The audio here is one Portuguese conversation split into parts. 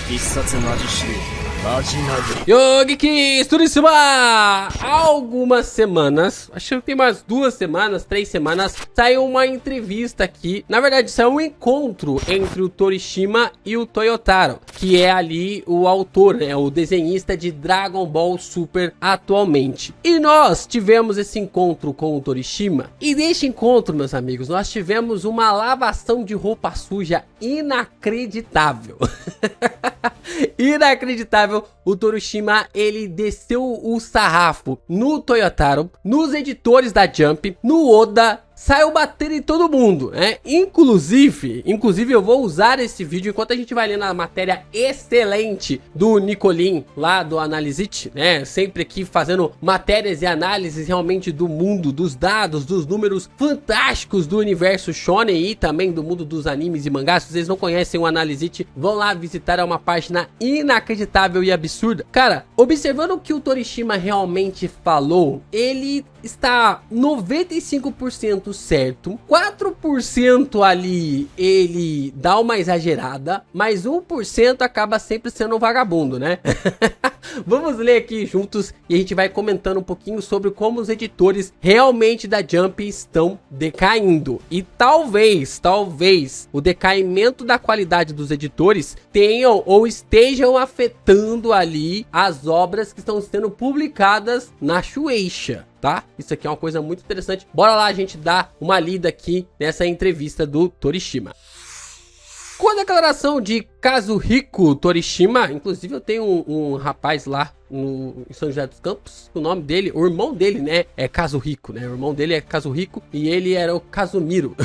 必殺マジシリマジナギ。 Yo, Geeks, tudo isso? Há algumas semanas, acho que tem umas 2 semanas, 3 semanas, saiu uma entrevista aqui. Na verdade, saiu um encontro entre o Torishima e o Toyotaro, que é ali o autor, né, o desenhista de Dragon Ball Super atualmente. E nós tivemos esse encontro com o Torishima. E neste encontro, meus amigos, nós tivemos uma lavação de roupa suja inacreditável. Inacreditável. O Torishima, ele desceu o sarrafo no Toyotaro, nos editores da Jump, no Oda, saiu batendo em todo mundo, né? Inclusive eu vou usar esse vídeo enquanto a gente vai lendo a matéria excelente do Nicolin, lá do Analysit, né? Sempre aqui fazendo matérias e análises realmente do mundo, dos dados, dos números fantásticos do universo shonen e também do mundo dos animes e mangás. Se vocês não conhecem o Analysit, vão lá visitar, é uma página inacreditável e absurda. Cara, observando o que o Torishima realmente falou, ele está 95% certo, 4% ali ele dá uma exagerada, mas 1% acaba sempre sendo um vagabundo, né? Vamos ler aqui juntos e a gente vai comentando um pouquinho sobre como os editores realmente da Jump estão decaindo. E talvez o decaimento da qualidade dos editores tenham ou estejam afetando ali as obras que estão sendo publicadas na Shueisha, tá? Isso aqui é uma coisa muito interessante. Bora lá a gente dar uma lida aqui nessa entrevista do Torishima. Com a declaração de Kazuhiko Torishima, inclusive eu tenho um rapaz lá em São José dos Campos, o nome dele, o irmão dele, né, é Kazuhiko, né? O irmão dele é Kazuhiko e ele era o Kazumiro.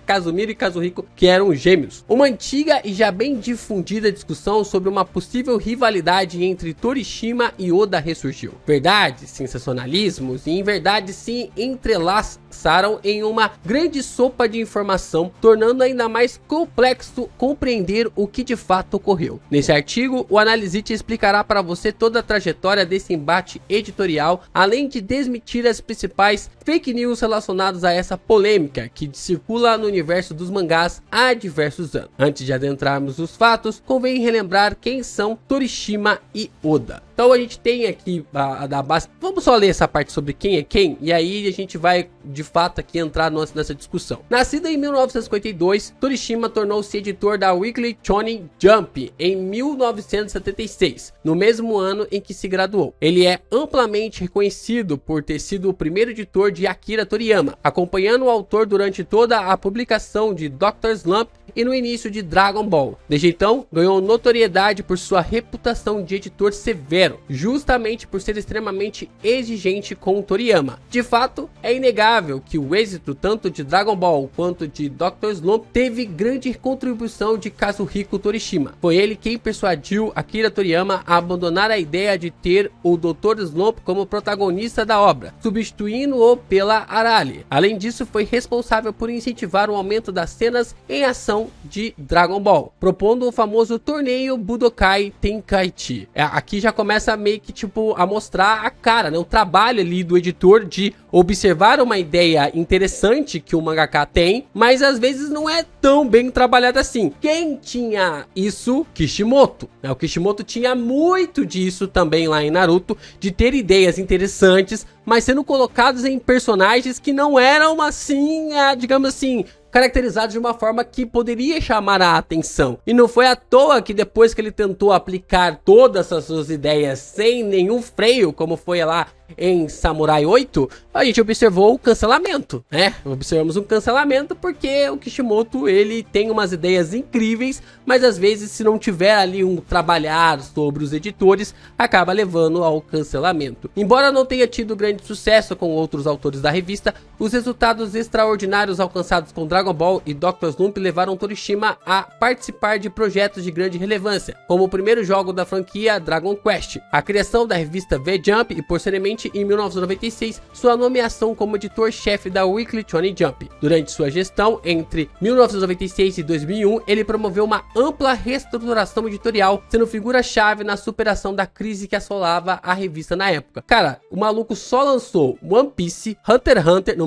Kazumiro e Kazuhiko, que eram gêmeos. Uma antiga e já bem difundida discussão sobre uma possível rivalidade entre Torishima e Oda ressurgiu. Verdades, sensacionalismos e em verdade se entrelaçaram em uma grande sopa de informação, tornando ainda mais complexo compreender o que de fato ocorreu. Nesse artigo, o Analysit explicará para você toda a trajetória desse embate editorial, além de desmentir as principais fake news relacionadas a essa polêmica que circula no universo dos mangás há diversos anos. Antes de adentrarmos os fatos, convém relembrar quem são Torishima e Oda. Então a gente tem aqui a da base. Vamos só ler essa parte sobre quem é quem e aí a gente vai de fato aqui entrar nessa discussão. Nascido em 1952, Torishima tornou-se editor da Weekly Shonen Jump em 1976, no mesmo ano em que se graduou. Ele é amplamente reconhecido por ter sido o primeiro editor de Akira Toriyama, acompanhando o autor durante toda a publicação de Dr. Slump e no início de Dragon Ball. Desde então, ganhou notoriedade por sua reputação de editor severo, justamente por ser extremamente exigente com Toriyama. De fato, é inegável que o êxito tanto de Dragon Ball quanto de Dr. Slump teve grande contribuição de Kazuhiko Torishima. Foi ele quem persuadiu Akira Toriyama a abandonar a ideia de ter o Dr. Slump como protagonista da obra, substituindo-o pela Arale. Além disso, foi responsável por incentivar o aumento das cenas em ação de Dragon Ball, propondo o famoso torneio Budokai Tenkaichi. Aqui já começa meio que tipo a mostrar a cara, né, o trabalho ali do editor de observar uma ideia interessante que o mangaka tem, mas às vezes não é tão bem trabalhada assim. Quem tinha isso? Kishimoto, né? O Kishimoto tinha muito disso também lá em Naruto, de ter ideias interessantes, mas sendo colocados em personagens que não eram assim, digamos assim, caracterizados de uma forma que poderia chamar a atenção. E não foi à toa que depois que ele tentou aplicar todas as suas ideias sem nenhum freio, como foi lá em Samurai 8, a gente observou o cancelamento, né? Observamos um cancelamento porque o Kishimoto, ele tem umas ideias incríveis, mas às vezes se não tiver ali um trabalhar sobre os editores, acaba levando ao cancelamento. Embora não tenha tido grande sucesso com outros autores da revista, os resultados extraordinários alcançados com Dragon Ball e Dr. Slump levaram Torishima a participar de projetos de grande relevância, como o primeiro jogo da franquia Dragon Quest, a criação da revista V-Jump e posteriormente em 1996 sua nomeação como editor-chefe da Weekly Shonen Jump. Durante sua gestão entre 1996 e 2001, ele promoveu uma ampla reestruturação editorial, sendo figura-chave na superação da crise que assolava a revista na época. Cara, o maluco só lançou One Piece, Hunter x Hunter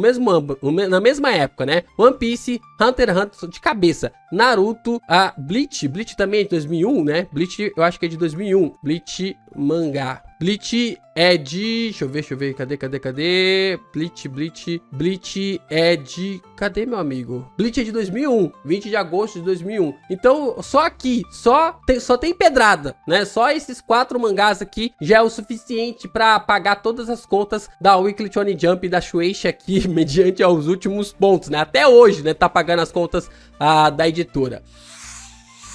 na mesma época, né? One Piece, Hunter x Hunter de cabeça, Naruto, a Bleach também é de 2001, né? Bleach eu acho que é de 2001, Bleach mangá. Bleach é de... Deixa eu ver, cadê? Bleach é de... Cadê, meu amigo? Bleach é de 2001, 20 de agosto de 2001. Então, só aqui, só tem pedrada, né? Só esses 4 mangás aqui já é o suficiente pra pagar todas as contas da Weekly Shonen Jump e da Shueisha aqui, mediante aos últimos pontos, né? Até hoje, né? Tá pagando as contas da editora.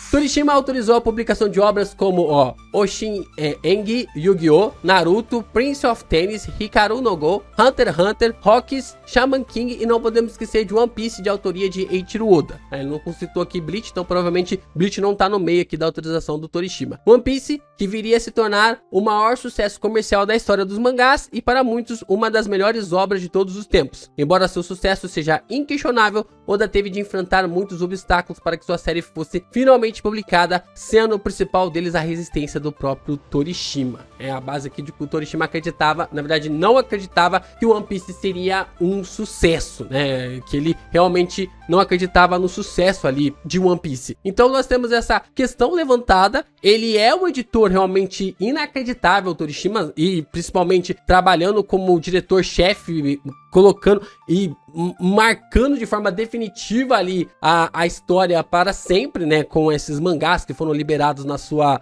Torishima autorizou a publicação de obras como, Oshin Engi, Yu-Gi-Oh!, Naruto, Prince of Tennis, Hikaru no Go, Hunter x Hunter, Rocks, Shaman King e não podemos esquecer de One Piece de autoria de Eiichiro Oda. Ele não citou aqui Bleach, então provavelmente Bleach não tá no meio aqui da autorização do Torishima. One Piece, que viria a se tornar o maior sucesso comercial da história dos mangás e para muitos uma das melhores obras de todos os tempos. Embora seu sucesso seja inquestionável, Oda teve de enfrentar muitos obstáculos para que sua série fosse finalmente publicada, sendo o principal deles a resistência do próprio Torishima. É a base aqui de que o Torishima acreditava, na verdade não acreditava que o One Piece seria um sucesso, né? Que ele realmente não acreditava no sucesso ali de One Piece. Então nós temos essa questão levantada. Ele é um editor realmente inacreditável, o Torishima, e principalmente trabalhando como diretor-chefe, colocando e marcando de forma definitiva ali a história para sempre, né, com esses mangás que foram liberados na sua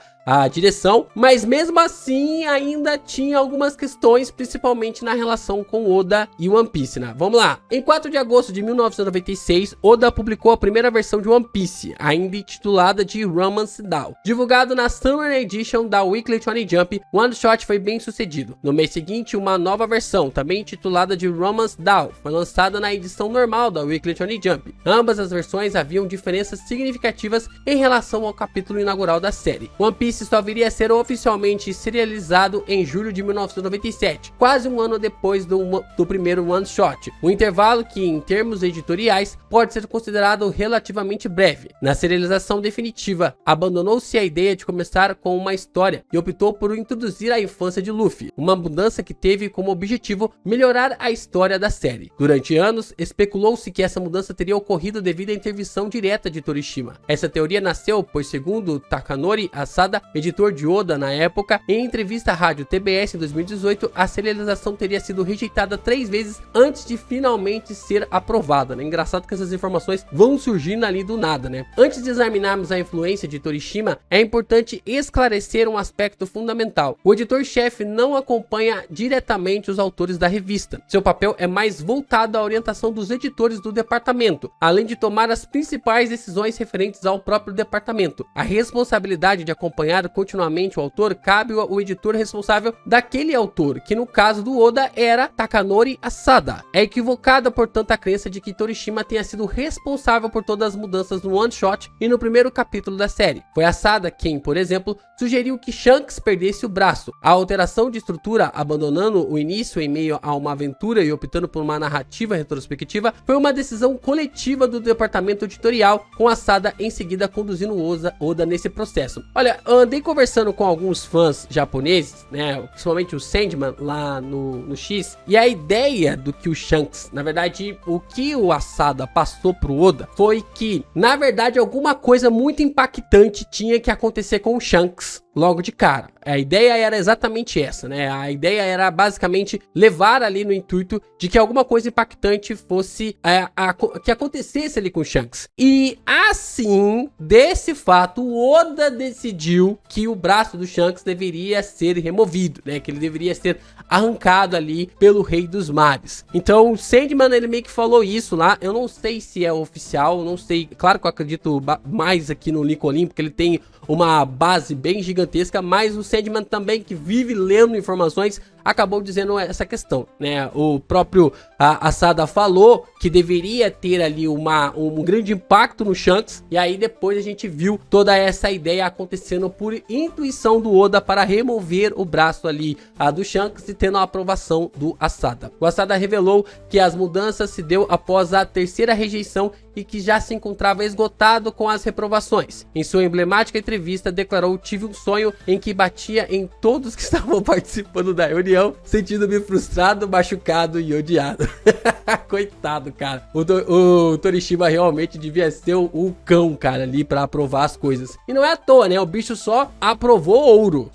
direção, mas mesmo assim ainda tinha algumas questões, principalmente na relação com Oda e One Piece, né? Vamos lá. Em 4 de agosto de 1996, Oda publicou a primeira versão de One Piece, ainda intitulada de Romance Down. Divulgado na Summer Edition da Weekly Shonen Jump, o One Shot foi bem sucedido. No mês seguinte, uma nova versão, também intitulada de Romance Down, foi lançada na edição normal da Weekly Shonen Jump. Ambas as versões haviam diferenças significativas em relação ao capítulo inaugural da série. One Piece só viria a ser oficialmente serializado em julho de 1997, quase um ano depois do primeiro One Shot, um intervalo que, em termos editoriais, pode ser considerado relativamente breve. Na serialização definitiva, abandonou-se a ideia de começar com uma história e optou por introduzir a infância de Luffy, uma mudança que teve como objetivo melhorar a história da série. Durante anos, especulou-se que essa mudança teria ocorrido devido à intervenção direta de Torishima. Essa teoria nasceu pois, segundo Takanori Asada, editor de Oda na época, em entrevista à rádio TBS em 2018, a serialização teria sido rejeitada 3 vezes antes de finalmente ser aprovada, né? Engraçado que essas informações vão surgindo ali do nada, né? Antes de examinarmos a influência de Torishima, é importante esclarecer um aspecto fundamental. O editor-chefe não acompanha diretamente os autores da revista. Seu papel é mais voltado à orientação dos editores do departamento, além de tomar as principais decisões referentes ao próprio departamento. A responsabilidade de acompanhar continuamente o autor cabe ao editor responsável daquele autor, que no caso do Oda era Takanori Asada. É equivocada, portanto, a crença de que Torishima tenha sido responsável por todas as mudanças no One Shot e no primeiro capítulo da série. Foi Asada quem, por exemplo, sugeriu que Shanks perdesse o braço. A alteração de estrutura, abandonando o início em meio a uma aventura e optando por uma narrativa retrospectiva, foi uma decisão coletiva do departamento editorial, com Asada em seguida conduzindo Oda nesse processo. Olha, andei conversando com alguns fãs japoneses, né, principalmente o Sandman lá no X, e a ideia do que o Shanks, na verdade, o que o Asada passou pro Oda foi que, na verdade, alguma coisa muito impactante tinha que acontecer com o Shanks logo de cara. A ideia era exatamente essa, né? A ideia era basicamente levar ali no intuito de que alguma coisa impactante fosse que acontecesse ali com o Shanks. E assim, desse fato, o Oda decidiu que o braço do Shanks deveria ser removido, né? Que ele deveria ser arrancado ali pelo Rei dos Mares. Então o Sandman, ele meio que falou isso lá. Eu não sei se é oficial, não sei. Claro que eu acredito mais aqui no Lincoln, porque ele tem uma base bem gigantesca, mas o Sandman também, que vive lendo informações, acabou dizendo essa questão, né? O próprio Asada falou que deveria ter ali um grande impacto no Shanks, e aí depois a gente viu toda essa ideia acontecendo por intuição do Oda para remover o braço ali do Shanks e tendo a aprovação do Asada. O Asada revelou que as mudanças se deu após a 3ª rejeição e que já se encontrava esgotado com as reprovações. Em sua emblemática entrevista, declarou: "Tive um sonho em que batia em todos que estavam participando da reunião opinião, sentindo-me frustrado, machucado e odiado. Coitado, cara. O Torishima realmente devia ser o cão, cara, ali pra aprovar as coisas. E não é à toa, né? O bicho só aprovou ouro.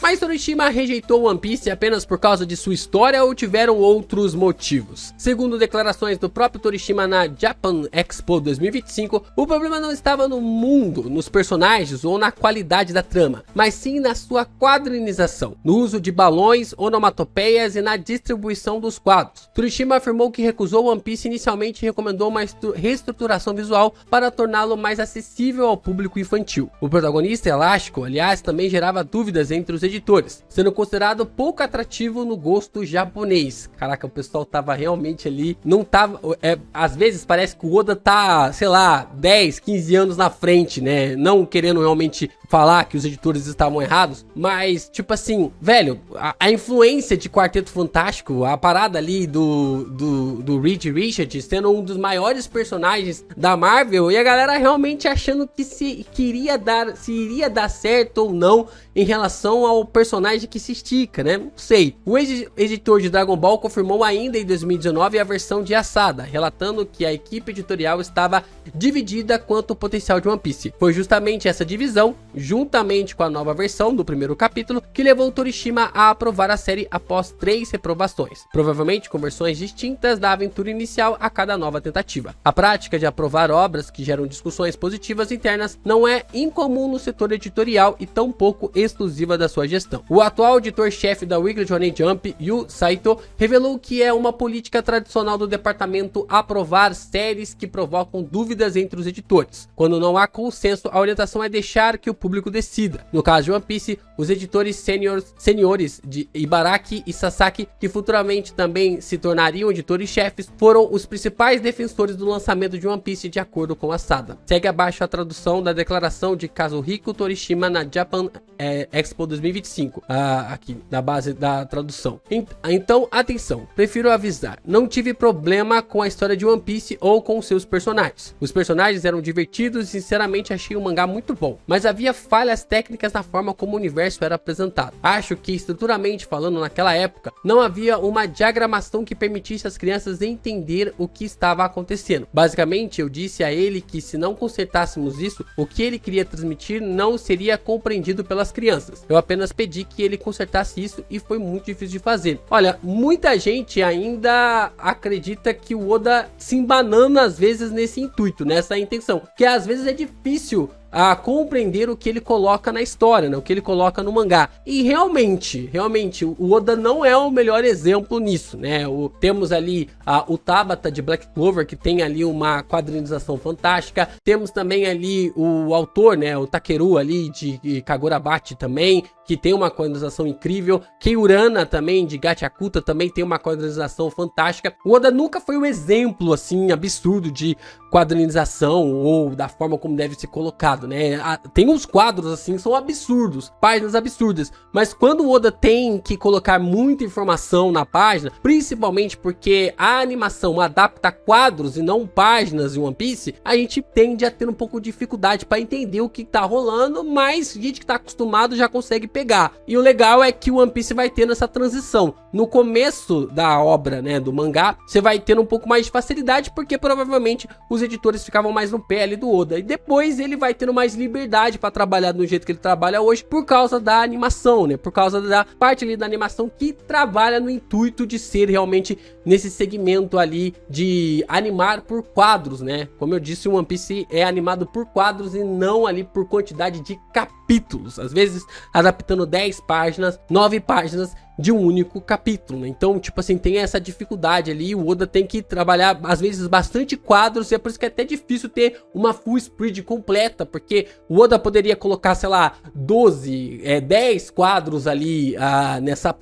Mas Torishima rejeitou One Piece apenas por causa de sua história ou tiveram outros motivos? Segundo declarações do próprio Torishima na Japan Expo 2025, o problema não estava no mundo, nos personagens ou na qualidade da trama, mas sim na sua quadrinização, no uso de balões, onomatopeias e na distribuição dos quadros. Torishima afirmou que recusou One Piece inicialmente e recomendou uma reestruturação visual para torná-lo mais acessível ao público infantil. O protagonista elástico, aliás, também gerava dúvidas entre os editores, sendo considerado pouco atrativo no gosto japonês. Caraca, o pessoal tava realmente ali, não tava, às vezes parece que o Oda tá, sei lá, 10, 15 anos na frente, né, não querendo realmente falar que os editores estavam errados, mas tipo assim, velho, a influência de Quarteto Fantástico, a parada ali do Reed Richards sendo um dos maiores personagens da Marvel, e a galera realmente achando que se iria dar certo ou não em relação ao personagem que se estica, né? Não sei. O editor de Dragon Ball confirmou ainda em 2019 a versão de Asada, relatando que a equipe editorial estava dividida quanto ao potencial de One Piece. Foi justamente essa divisão, juntamente com a nova versão do primeiro capítulo, que levou Torishima a aprovar a série após 3 reprovações, provavelmente com versões distintas da aventura inicial a cada nova tentativa. A prática de aprovar obras que geram discussões positivas internas não é incomum no setor editorial e tampouco exclusiva da sua gestão. O atual editor-chefe da Weekly Shonen Jump, Yu Saito, revelou que é uma política tradicional do departamento aprovar séries que provocam dúvidas entre os editores. Quando não há consenso, a orientação é deixar que o público decida. No caso de One Piece, os editores seniores de Ibaraki e Sasaki, que futuramente também se tornariam editores-chefes, foram os principais defensores do lançamento de One Piece de acordo com Asada. Segue abaixo a tradução da declaração de Kazuhiko Torishima na Japan Expo 2025, aqui na base da tradução. Então, atenção, prefiro avisar, não tive problema com a história de One Piece ou com seus personagens. Os personagens eram divertidos e sinceramente achei o mangá muito bom, mas havia falhas técnicas na forma como o universo era apresentado. Acho que, estruturalmente falando, naquela época, não havia uma diagramação que permitisse às crianças entender o que estava acontecendo. Basicamente, eu disse a ele que se não consertássemos isso, o que ele queria transmitir não seria compreendido pelas crianças. Eu apenas pedi que ele consertasse isso e foi muito difícil de fazer. Olha, muita gente ainda acredita que o Oda se embanana às vezes nesse intuito, nessa intenção, que às vezes é difícil a compreender o que ele coloca na história, né? O que ele coloca no mangá. E realmente, o Oda não é o melhor exemplo nisso, né? Temos ali o Tabata de Black Clover, que tem ali uma quadrinização fantástica. Temos também ali o autor, né? O Takeru ali de Kagurabachi também, que tem uma quadrinização incrível. Keiurana também, de Gachakuta, também tem uma quadrinização fantástica. O Oda nunca foi um exemplo, assim, absurdo de quadrinização ou da forma como deve ser colocado, né? Tem uns quadros, assim, são absurdos, páginas absurdas. Mas quando o Oda tem que colocar muita informação na página, principalmente porque a animação adapta quadros e não páginas em One Piece, a gente tende a ter um pouco de dificuldade para entender o que tá rolando, mas gente que tá acostumado já consegue pegar. E o legal é que o One Piece vai ter nessa transição. No começo da obra, né, do mangá, você vai ter um pouco mais de facilidade, porque provavelmente os editores ficavam mais no pé ali do Oda. E depois ele vai tendo mais liberdade para trabalhar do jeito que ele trabalha hoje, por causa da animação, né? Por causa da parte ali da animação que trabalha no intuito de ser realmente nesse segmento ali de animar por quadros, né? Como eu disse, o One Piece é animado por quadros e não ali por quantidade de capítulos. Às vezes adaptando 10 páginas, 9 páginas de um único capítulo, né? Então, tipo assim, tem essa dificuldade ali, o Oda tem que trabalhar, às vezes, bastante quadros, e é por isso que é até difícil ter uma full spread completa, porque o Oda poderia colocar, sei lá, 10 quadros ali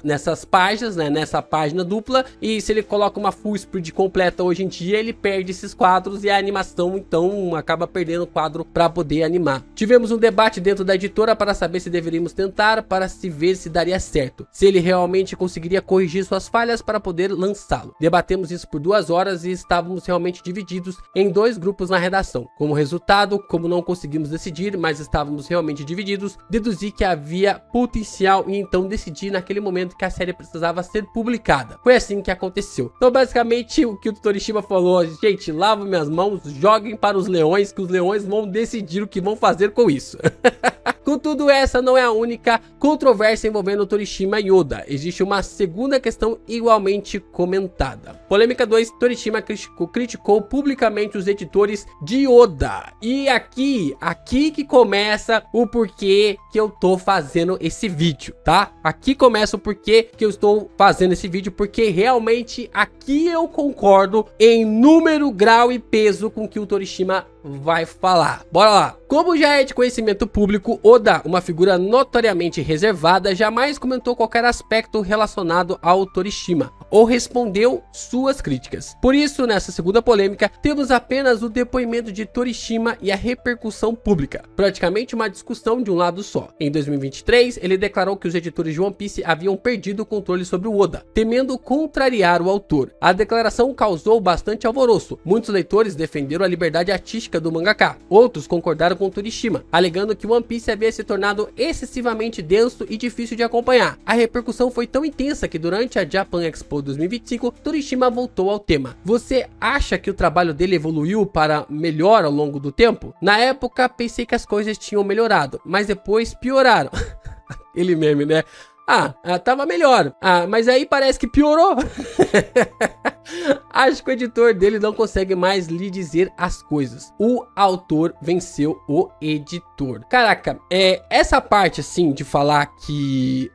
nessas páginas, né? Nessa página dupla, e se ele coloca uma full spread completa hoje em dia, ele perde esses quadros e a animação, então, acaba perdendo o quadro para poder animar. Tivemos um debate dentro da editora para saber se deveríamos tentar, para se ver se daria certo. Se ele realmente realmente conseguiria corrigir suas falhas para poder lançá-lo. Debatemos isso por 2 horas e estávamos realmente divididos em 2 grupos na redação. Como resultado, como não conseguimos decidir, mas estávamos realmente divididos, deduzi que havia potencial e então decidi naquele momento que a série precisava ser publicada. Foi assim que aconteceu. Então basicamente o que o Torishima falou: gente, lavo minhas mãos, joguem para os leões, que os leões vão decidir o que vão fazer com isso. Contudo, essa não é a única controvérsia envolvendo Torishima e Oda. Existe uma segunda questão igualmente comentada. Polêmica 2, Torishima criticou publicamente os editores de Oda. E aqui que começa o porquê que eu tô fazendo esse vídeo, tá? Aqui começa o porquê que eu estou fazendo esse vídeo, porque realmente aqui eu concordo em número, grau e peso com que o Torishima vai falar. Bora lá. Como já é de conhecimento público, Oda, uma figura notoriamente reservada, jamais comentou qualquer aspecto relacionado ao Torishima ou respondeu suas críticas. Por isso, nessa segunda polêmica, temos apenas o depoimento de Torishima e a repercussão pública, praticamente uma discussão de um lado só. Em 2023, ele declarou que os editores de One Piece haviam perdido o controle sobre o Oda, temendo contrariar o autor. A declaração causou bastante alvoroço. Muitos leitores defenderam a liberdade artística do mangaka. Outros concordaram com Torishima, alegando que One Piece havia se tornado excessivamente denso e difícil de acompanhar. A repercussão foi tão intensa que durante a Japan Expo 2025, Torishima voltou ao tema. Você acha que o trabalho dele evoluiu para melhor ao longo do tempo? Na época, pensei que as coisas tinham melhorado, mas depois pioraram. Ele meme, né? Tava melhor. Mas aí parece que piorou. Acho que o editor dele não consegue mais lhe dizer as coisas. O autor venceu o editor. Caraca, essa parte assim de falar que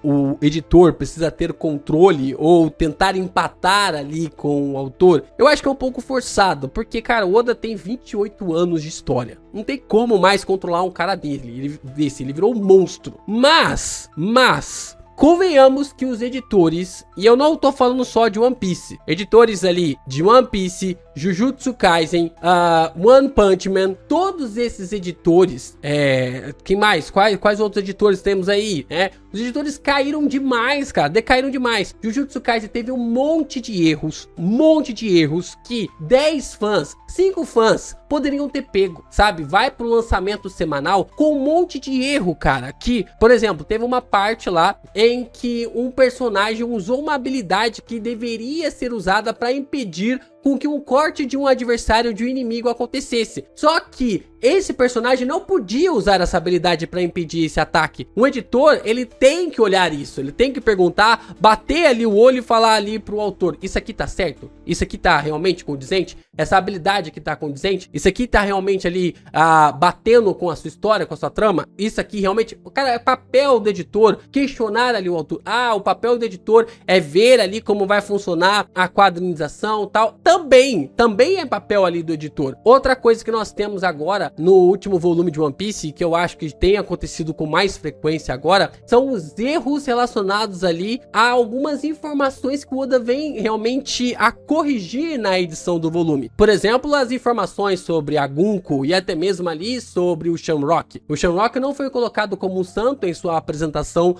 o editor precisa ter controle ou tentar empatar ali com o autor, eu acho que é um pouco forçado, porque, cara, o Oda tem 28 anos de história. Não tem como mais controlar um cara dele. Ele virou um monstro. Mas convenhamos que os editores, e eu não tô falando só de One Piece, editores ali de One Piece, Jujutsu Kaisen, One Punch Man, todos esses editores, quem mais? Quais outros editores temos aí? Os editores caíram demais, cara, decaíram demais. Jujutsu Kaisen teve um monte de erros que 10 fãs, 5 fãs poderiam ter pego, sabe? Vai pro lançamento semanal com um monte de erro, cara, que, por exemplo, teve uma parte lá em que um personagem usou uma habilidade que deveria ser usada para impedir com que um corte de um adversário, de um inimigo acontecesse. Só que esse personagem não podia usar essa habilidade para impedir esse ataque. Um editor, ele tem que olhar isso, ele tem que perguntar, bater ali o olho e falar ali pro autor: isso aqui tá certo? Isso aqui tá realmente condizente? Essa habilidade aqui tá condizente? Isso aqui tá realmente ali batendo com a sua história, com a sua trama? Isso aqui realmente... Cara, é papel do editor questionar ali o autor. O papel do editor é ver ali como vai funcionar a quadrinização e tal. Também é papel ali do editor. Outra coisa que nós temos agora no último volume de One Piece, que eu acho que tem acontecido com mais frequência agora, são os erros relacionados ali a algumas informações que o Oda vem realmente a corrigir na edição do volume. Por exemplo, as informações sobre a Gunko e até mesmo ali sobre o Shamrock. O Shamrock não foi colocado como um santo em sua apresentação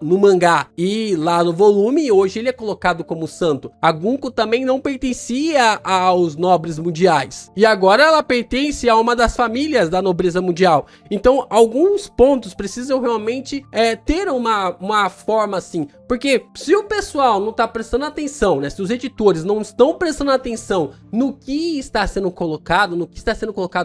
no mangá e lá no volume, hoje ele é colocado como santo. A Gunko também não pertencia aos nobres mundiais e agora ela pertence a uma das famílias da nobreza mundial. Então alguns pontos precisam realmente ter uma forma assim, porque se o pessoal não tá prestando atenção, né, se os editores não estão prestando atenção no que está sendo colocado,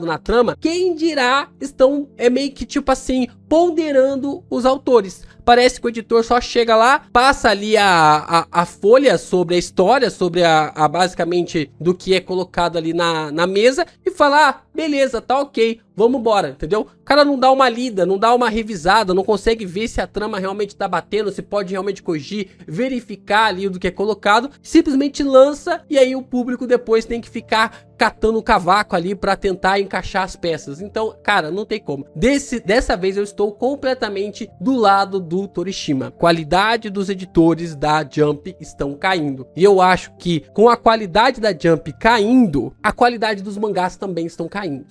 na trama, quem dirá estão meio que tipo assim ponderando os autores. Parece que o editor só chega lá, passa ali a folha sobre a história, sobre basicamente do que é colocado ali na mesa e fala: beleza, tá ok, vamos embora, entendeu? O cara não dá uma lida, não dá uma revisada, não consegue ver se a trama realmente tá batendo, se pode realmente corrigir, verificar ali do que é colocado, simplesmente lança e aí o público depois tem que ficar catando o cavaco ali pra tentar encaixar as peças. Então, cara, não tem como. Dessa vez eu estou completamente do lado do Torishima. Qualidade dos editores da Jump estão caindo. E eu acho que com a qualidade da Jump caindo, a qualidade dos mangás também estão caindo.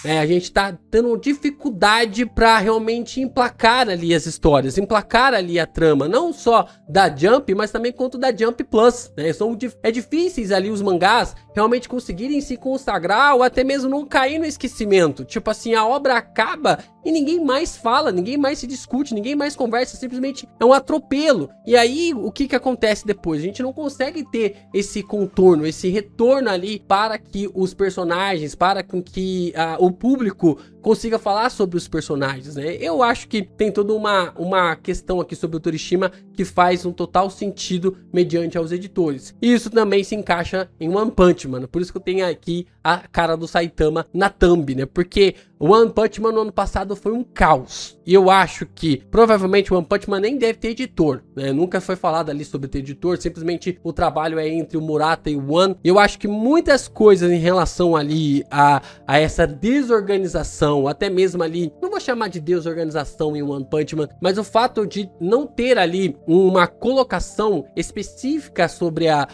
A gente tá tendo dificuldade pra realmente emplacar ali as histórias, emplacar ali a trama, não só da Jump, mas também quanto da Jump Plus, né? É difíceis ali os mangás realmente conseguirem se consagrar ou até mesmo não cair no esquecimento. Tipo assim, a obra acaba e ninguém mais fala, ninguém mais se discute, ninguém mais conversa, simplesmente é um atropelo. E aí, o que acontece depois? A gente não consegue ter esse contorno, esse retorno ali para que os personagens, para que o público consiga falar sobre os personagens, né? Eu acho que tem toda uma questão aqui sobre o Torishima que faz um total sentido mediante aos editores. E isso também se encaixa em One Punch Man, por isso que eu tenho aqui a cara do Saitama na thumb, né? Porque One Punch Man no ano passado foi um caos. E eu acho que provavelmente One Punch Man nem deve ter editor, né? Nunca foi falado ali sobre ter editor, simplesmente o trabalho é entre o Murata e o One. Eu acho que muitas coisas em relação ali a essa desorganização, até mesmo ali, não vou chamar de desorganização em One Punch Man, mas o fato de não ter ali uma colocação específica sobre a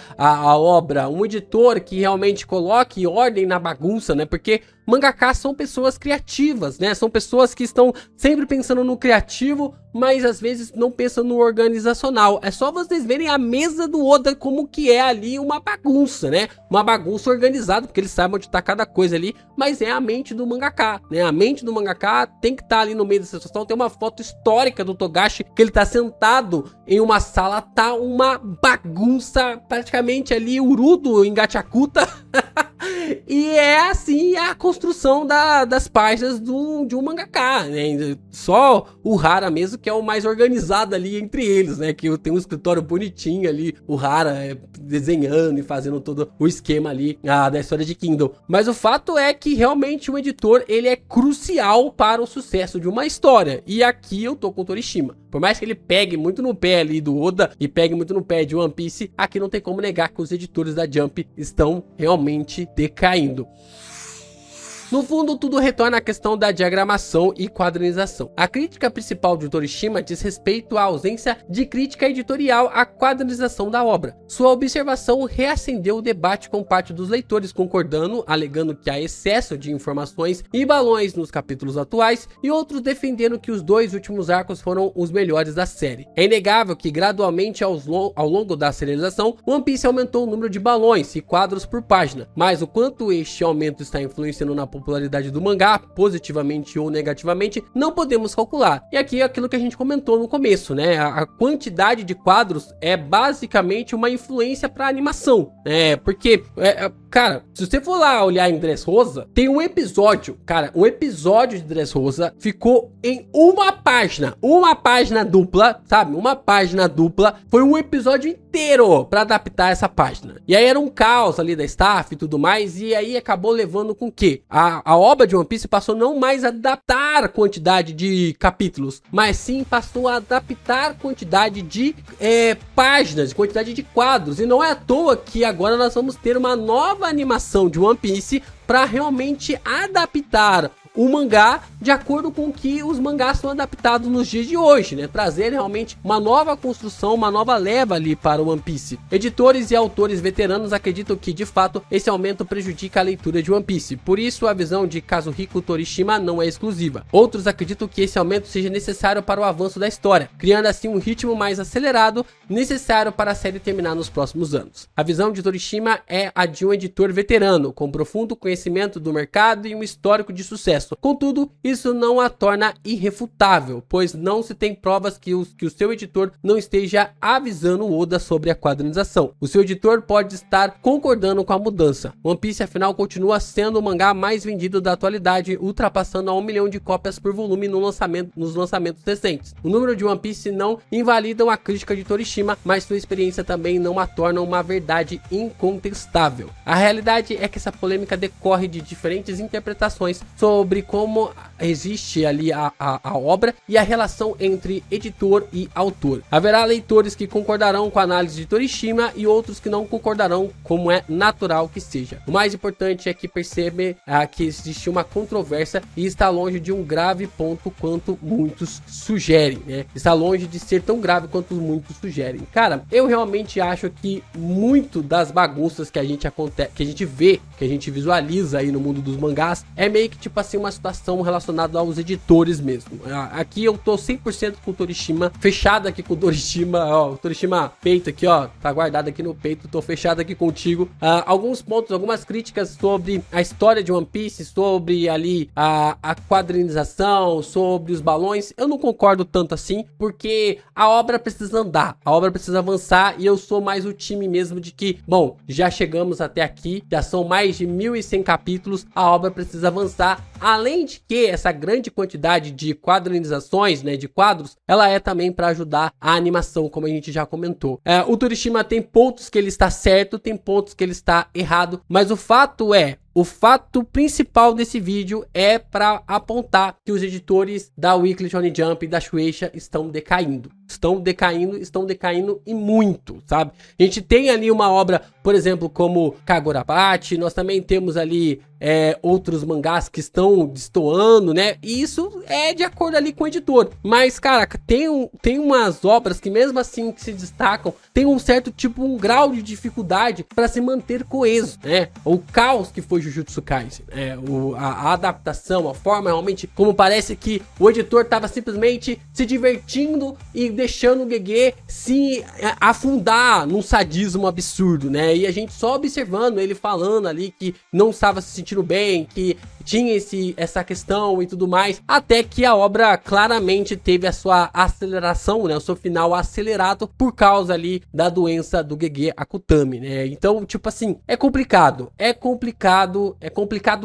obra, um editor que realmente coloque ordem na bagunça, né? Porque mangakas são pessoas criativas, né? São pessoas que estão sempre pensando no criativo, mas às vezes não pensam no organizacional. É só vocês verem a mesa do Oda como que é ali uma bagunça, né? Uma bagunça organizada, porque eles sabem onde tá cada coisa ali, mas é a mente do mangaka, né? A mente do mangaka tem que estar ali no meio dessa situação. Tem uma foto histórica do Togashi, que ele tá sentado em uma sala, tá uma bagunça, praticamente ali, Urudo em Gachakuta. E é assim a construção das páginas de um mangaka, né? Só o Hara mesmo que é o mais organizado ali entre eles, né? Que tem um escritório bonitinho ali, o Hara desenhando e fazendo todo o esquema ali da história de Kindle. Mas o fato é que realmente o editor, ele é crucial para o sucesso de uma história. E aqui eu tô com o Torishima. Por mais que ele pegue muito no pé ali do Oda e pegue muito no pé de One Piece, aqui não tem como negar que os editores da Jump estão realmente decaindo. No fundo, tudo retorna à questão da diagramação e quadrinização. A crítica principal de Torishima diz respeito à ausência de crítica editorial à quadrinização da obra. Sua observação reacendeu o debate com parte dos leitores, concordando, alegando que há excesso de informações e balões nos capítulos atuais, e outros defendendo que os dois últimos arcos foram os melhores da série. É inegável que, gradualmente ao longo da serialização, One Piece aumentou o número de balões e quadros por página, mas o quanto este aumento está influenciando na popularidade do mangá, positivamente ou negativamente, não podemos calcular. E aqui é aquilo que a gente comentou no começo, né? A quantidade de quadros é basicamente uma influência para animação, né? Porque, cara, se você for lá olhar em Dressrosa, tem um episódio, cara, um episódio de Dressrosa ficou em uma página dupla, sabe? Uma página dupla, foi um episódio inteiro para adaptar essa página. E aí era um caos ali da staff e tudo mais, e aí acabou levando com que a obra de One Piece passou não mais a adaptar a quantidade de capítulos, mas sim passou a adaptar a quantidade de páginas, quantidade de quadros. E não é à toa que agora nós vamos ter uma nova animação de One Piece para realmente adaptar o mangá de acordo com que os mangás são adaptados nos dias de hoje, né? Trazer realmente uma nova construção, uma nova leva ali para o One Piece. Editores e autores veteranos acreditam que, de fato, esse aumento prejudica a leitura de One Piece. Por isso, a visão de Kazuhiko Torishima não é exclusiva. Outros acreditam que esse aumento seja necessário para o avanço da história, criando assim um ritmo mais acelerado, necessário para a série terminar nos próximos anos. A visão de Torishima é a de um editor veterano, com profundo conhecimento do mercado e um histórico de sucesso. Contudo, isso não a torna irrefutável, pois não se tem provas que o seu editor não esteja avisando o Oda sobre a quadrinização. O seu editor pode estar concordando com a mudança. One Piece, afinal, continua sendo o mangá mais vendido da atualidade, ultrapassando a 1 milhão de cópias por volume nos lançamentos recentes. O número de One Piece não invalidam a crítica de Torishima, mas sua experiência também não a torna uma verdade incontestável. A realidade é que essa polêmica decorre de diferentes interpretações sobre como existe ali a obra e a relação entre editor e autor. Haverá leitores que concordarão com a análise de Torishima e outros que não concordarão, como é natural que seja. O mais importante é que percebe que existe uma controvérsia e está longe de um grave ponto quanto muitos sugerem, né? Está longe de ser tão grave quanto muitos sugerem. Cara, eu realmente acho que muito das bagunças que a gente vê, que a gente visualiza aí no mundo dos mangás, é meio que tipo assim, uma situação relacionada aos editores mesmo. Aqui eu tô 100% com o Torishima, fechado aqui com o Torishima, ó, o Torishima peito aqui, ó, tá guardado aqui no peito, tô fechado aqui contigo. Alguns pontos, algumas críticas sobre a história de One Piece, sobre ali a quadrinização, sobre os balões, eu não concordo tanto assim, porque a obra precisa andar, a obra precisa avançar, e eu sou mais o time mesmo de que, bom, já chegamos até aqui, já são mais de 1100 capítulos, a obra precisa avançar, além de que essa grande quantidade de quadrinizações, né, de quadros, ela é também para ajudar a animação, como a gente já comentou. O Torishima tem pontos que ele está certo, tem pontos que ele está errado, mas o fato principal desse vídeo é para apontar que os editores da Weekly Shonen Jump e da Shueisha estão decaindo. Estão decaindo e muito, sabe? A gente tem ali uma obra, por exemplo, como Kagurabachi, nós também temos ali outros mangás que estão destoando, né? E isso é de acordo ali com o editor. Mas, cara, tem umas obras que mesmo assim que se destacam, tem um certo tipo, um grau de dificuldade para se manter coeso, né? O caos que foi Jujutsu Kaisen, a adaptação, a forma realmente como parece que o editor tava simplesmente se divertindo e deixando o Gege se afundar num sadismo absurdo, né? E a gente só observando ele falando ali que não estava se sentindo bem, que tinha essa questão e tudo mais, até que a obra claramente teve a sua aceleração, né, o seu final acelerado por causa ali da doença do Gege Akutami, né? Então, tipo assim, é complicado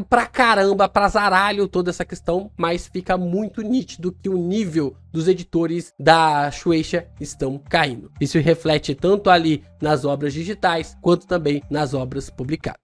pra caramba, pra zaralho toda essa questão, mas fica muito nítido que o nível dos editores da Shueisha estão caindo. Isso reflete tanto ali nas obras digitais, quanto também nas obras publicadas.